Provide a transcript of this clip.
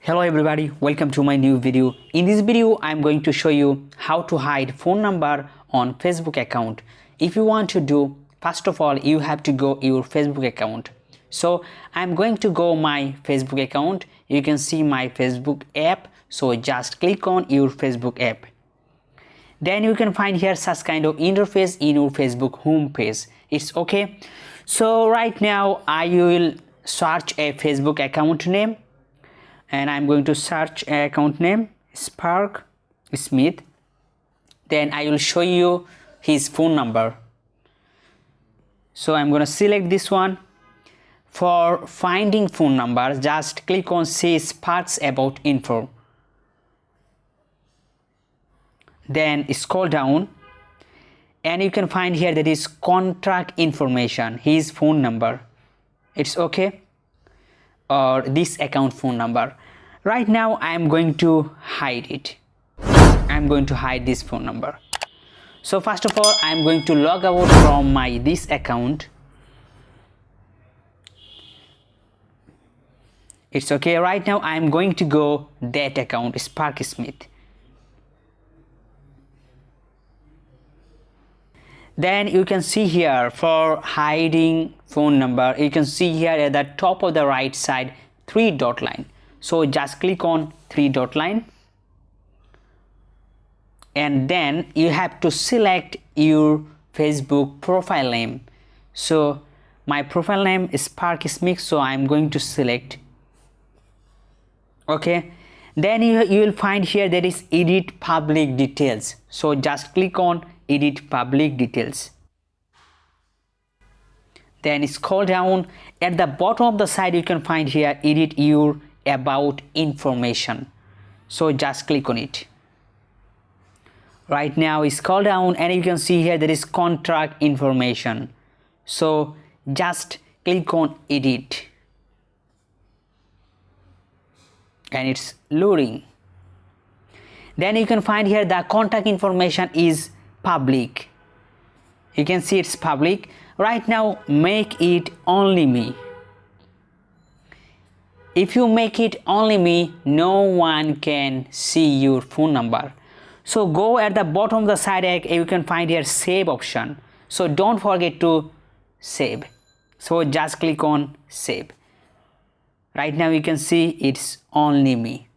Hello everybody, welcome to my new video. In this video I'm going to show you how to hide phone number on Facebook account. If you want to do, first of all you have to go your Facebook account. So I'm going to go my Facebook account. You can see my Facebook app, so just click on your Facebook app. Then you can find here such kind of interface in your Facebook home page. It's okay. So right now I will search a Facebook account name. And I'm going to search account name Spark Smith. Then I will show you his phone number. So I'm going to select this one. For finding phone numbers, just click on see Spark's about info. Then scroll down and you can find here that is contact information, his phone number. It's okay, or this account phone number. Right now I am going to hide it. I am going to hide this phone number. So first of all I am going to log out from this account. It's okay. Right now I am going to go that account Spark Smith. Then you can see here for hiding phone number, you can see here at the top of the right side 3 dot line. So just click on 3 dot line and then you have to select your Facebook profile name. So my profile name is Spark Smith, so I'm going to select. Okay, then you will find here there is edit public details. So just click on edit public details. Then scroll down at the bottom of the side you can find here edit your about information. So just click on it. Right now scroll down and you can see here there is contract information. So just click on edit and it's loading. Then you can find here the contact information is public. You can see it's public. Right now make it only me. If you make it only me, no one can see your phone number. So go at the bottom of the side, you can find here save option. So don't forget to save. So just click on save. Right now you can see it's only me.